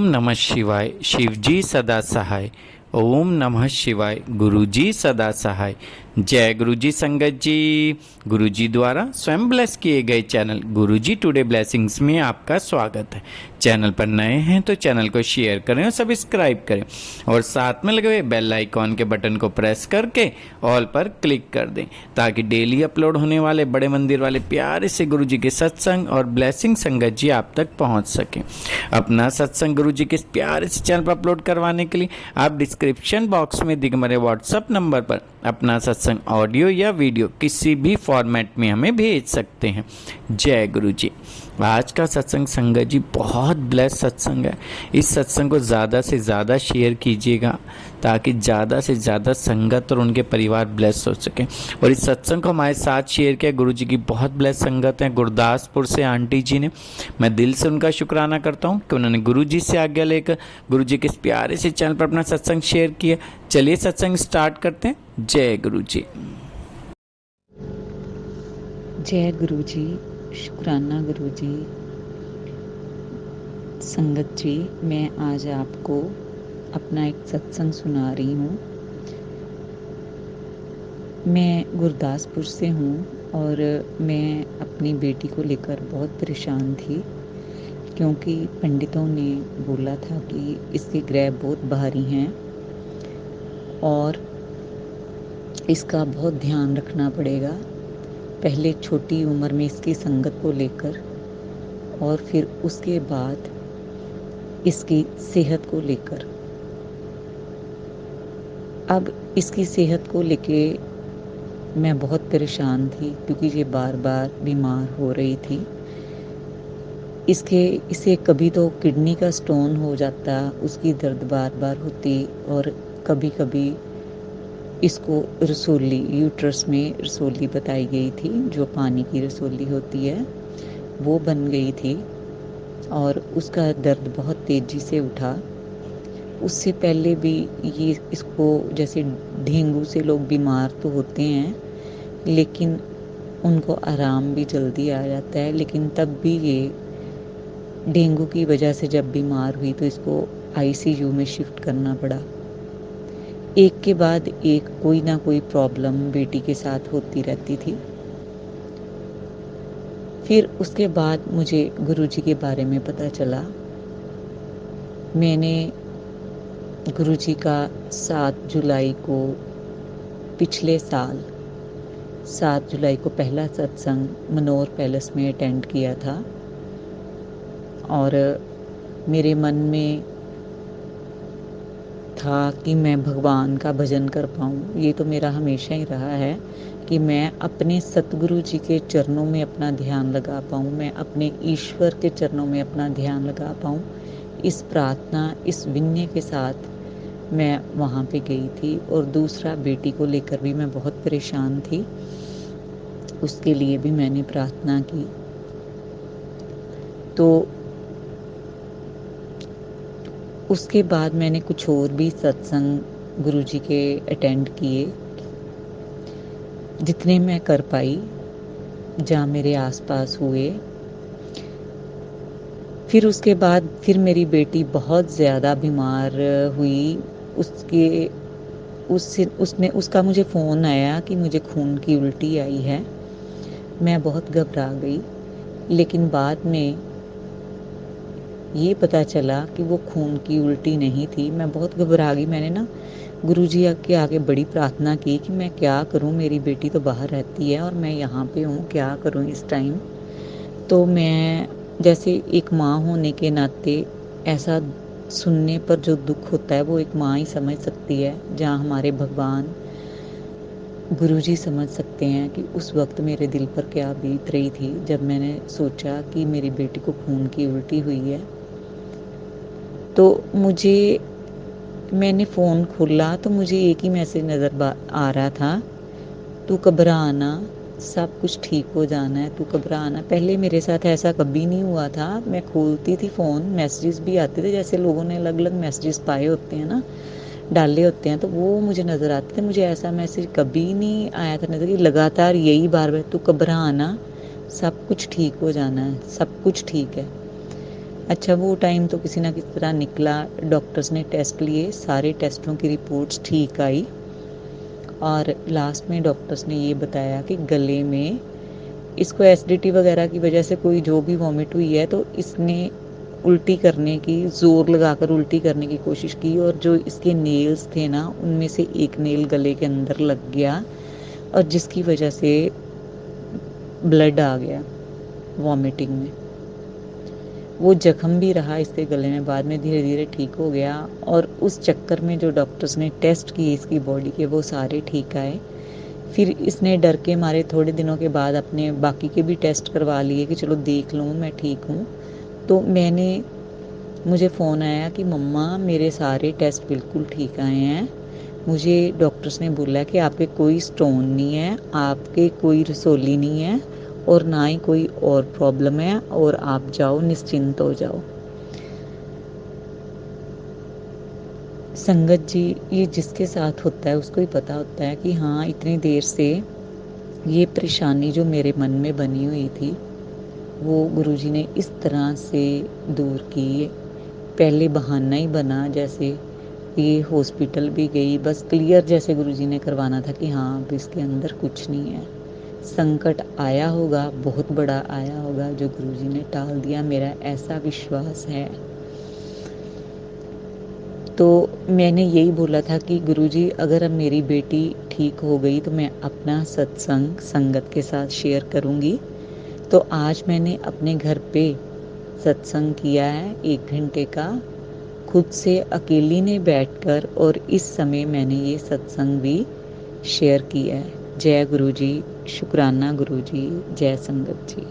ओम नमः शिवाय। शिवजी सदा सहाय। ओम नमः शिवाय। गुरुजी सदा सहाय। जय गुरुजी संगत जी। गुरुजी द्वारा स्वयं ब्लेस किए गए चैनल गुरुजी टुडे ब्लेसिंग्स में आपका स्वागत है। चैनल पर नए हैं तो चैनल को शेयर करें और सब्सक्राइब करें और साथ में लगे हुए बेल आइकॉन के बटन को प्रेस करके ऑल पर क्लिक कर दें ताकि डेली अपलोड होने वाले बड़े मंदिर वाले प्यारे से गुरुजी के सत्संग और ब्लेसिंग संगत जी आप तक पहुंच सकें। अपना सत्संग गुरुजी के प्यारे से चैनल पर अपलोड करवाने के लिए आप डिस्क्रिप्शन बॉक्स में दिखे मेरे व्हाट्सएप नंबर पर अपना सत्संग ऑडियो या वीडियो किसी भी फॉर्मेट में हमें भेज सकते हैं। जय गुरुजी। आज का सत्संग संगत जी बहुत ब्लेस सत्संग है। इस सत्संग को ज़्यादा से ज़्यादा शेयर कीजिएगा ताकि ज़्यादा से ज़्यादा संगत और उनके परिवार ब्लेस हो सकें। और इस सत्संग को हमारे साथ शेयर किया गुरुजी की बहुत ब्लेस संगत है गुरदासपुर से आंटी जी ने। मैं दिल से उनका शुक्राना करता हूँ कि उन्होंने गुरुजी से आज्ञा लेकर गुरुजी के इस प्यारे से चैनल पर अपना सत्संग शेयर किया। चलिए सत्संग स्टार्ट करते हैं। जय गुरुजी। जय गुरुजी। शुक्राना गुरुजी। संगत जी, मैं आज आपको अपना एक सत्संग सुना रही हूँ। मैं गुरदासपुर से हूँ और मैं अपनी बेटी को लेकर बहुत परेशान थी क्योंकि पंडितों ने बोला था कि इसके ग्रह बहुत भारी हैं और इसका बहुत ध्यान रखना पड़ेगा। पहले छोटी उम्र में इसकी संगत को लेकर और फिर उसके बाद इसकी सेहत को लेकर। अब इसकी सेहत को लेके मैं बहुत परेशान थी क्योंकि ये बार बार बीमार हो रही थी। इसे कभी तो किडनी का स्टोन हो जाता, उसकी दर्द बार बार होती और कभी कभी इसको रसोली, यूट्रस में रसोली बताई गई थी, जो पानी की रसोली होती है वो बन गई थी और उसका दर्द बहुत तेज़ी से उठा। उससे पहले भी ये इसको जैसे डेंगू से लोग बीमार तो होते हैं लेकिन उनको आराम भी जल्दी आ जाता है, लेकिन तब भी ये डेंगू की वजह से जब बीमार हुई तो इसको आईसीयू में शिफ्ट करना पड़ा। एक के बाद एक कोई ना कोई प्रॉब्लम बेटी के साथ होती रहती थी। फिर उसके बाद मुझे गुरुजी के बारे में पता चला। मैंने गुरुजी का 7 जुलाई को पिछले साल 7 जुलाई को पहला सत्संग मनोर पैलेस में अटेंड किया था और मेरे मन में था कि मैं भगवान का भजन कर पाऊँ। ये तो मेरा हमेशा ही रहा है कि मैं अपने सतगुरु जी के चरणों में अपना ध्यान लगा पाऊँ, मैं अपने ईश्वर के चरणों में अपना ध्यान लगा पाऊँ। इस प्रार्थना, इस विनय के साथ मैं वहाँ पे गई थी। और दूसरा, बेटी को लेकर भी मैं बहुत परेशान थी, उसके लिए भी मैंने प्रार्थना की। तो उसके बाद मैंने कुछ और भी सत्संग गुरुजी के अटेंड किए, जितने मैं कर पाई, जहाँ मेरे आसपास हुए। फिर उसके बाद फिर मेरी बेटी बहुत ज़्यादा बीमार हुई। उसका मुझे फ़ोन आया कि मुझे खून की उल्टी आई है। मैं बहुत घबरा गई, लेकिन बाद में ये पता चला कि वो खून की उल्टी नहीं थी। मैं बहुत घबरा गई। मैंने ना गुरुजी के आगे बड़ी प्रार्थना की कि मैं क्या करूं, मेरी बेटी तो बाहर रहती है और मैं यहाँ पे हूँ, क्या करूं इस टाइम। तो मैं जैसे एक माँ होने के नाते ऐसा सुनने पर जो दुख होता है वो एक माँ ही समझ सकती है, जहाँ हमारे भगवान गुरुजी समझ सकते हैं कि उस वक्त मेरे दिल पर क्या बीत रही थी जब मैंने सोचा कि मेरी बेटी को खून की उल्टी हुई है। तो मैंने फ़ोन खोला तो मुझे एक ही मैसेज नज़र आ रहा था, तू घबराना, सब कुछ ठीक हो जाना है, तू घबराना। पहले मेरे साथ ऐसा कभी नहीं हुआ था। मैं खोलती थी फ़ोन, मैसेजेस भी आते थे, जैसे लोगों ने अलग अलग मैसेजेस पाए होते हैं ना, डाले होते हैं, तो वो मुझे नज़र आते थे। मुझे ऐसा मैसेज कभी नहीं आया था नज़र, कि लगातार यही बार बार, तू घबराना, सब कुछ ठीक हो जाना है, सब कुछ ठीक है। अच्छा, वो टाइम तो किसी ना किसी तरह निकला। डॉक्टर्स ने टेस्ट लिए, सारे टेस्टों की रिपोर्ट्स ठीक आई और लास्ट में डॉक्टर्स ने ये बताया कि गले में इसको एसिडिटी वगैरह की वजह से कोई जो भी वॉमिट हुई है, तो इसने उल्टी करने की, ज़ोर लगाकर उल्टी करने की कोशिश की और जो इसके नेल्स थे ना, उनमें से एक नेल गले के अंदर लग गया और जिसकी वजह से ब्लड आ गया वॉमिटिंग में। वो जख्म भी रहा इसके गले में, बाद में धीरे धीरे ठीक हो गया और उस चक्कर में जो डॉक्टर्स ने टेस्ट किए इसकी बॉडी के, वो सारे ठीक आए। फिर इसने डर के मारे थोड़े दिनों के बाद अपने बाकी के भी टेस्ट करवा लिए कि चलो देख लूँ मैं ठीक हूँ। तो मुझे फ़ोन आया कि मम्मा मेरे सारे टेस्ट बिल्कुल ठीक आए हैं। मुझे डॉक्टर्स ने बोला कि आपके कोई स्टोन नहीं है, आपके कोई रसोली नहीं है और ना ही कोई और प्रॉब्लम है और आप जाओ, निश्चिंत हो जाओ। संगत जी, ये जिसके साथ होता है उसको ही पता होता है कि हाँ, इतनी देर से ये परेशानी जो मेरे मन में बनी हुई थी, वो गुरुजी ने इस तरह से दूर की। पहले बहाना ही बना, जैसे ये हॉस्पिटल भी गई, बस क्लियर जैसे गुरुजी ने करवाना था कि हाँ अब इसके अंदर कुछ नहीं है। संकट आया होगा, बहुत बड़ा आया होगा, जो गुरुजी ने टाल दिया, मेरा ऐसा विश्वास है। तो मैंने यही बोला था कि गुरुजी अगर अब मेरी बेटी ठीक हो गई तो मैं अपना सत्संग संगत के साथ शेयर करूँगी। तो आज मैंने अपने घर पे सत्संग किया है 1 घंटे का, खुद से अकेली ने बैठकर, और इस समय मैंने ये सत्संग भी शेयर किया है। जय गुरु जी, शुक्राना गुरु जी, जय संगत जी।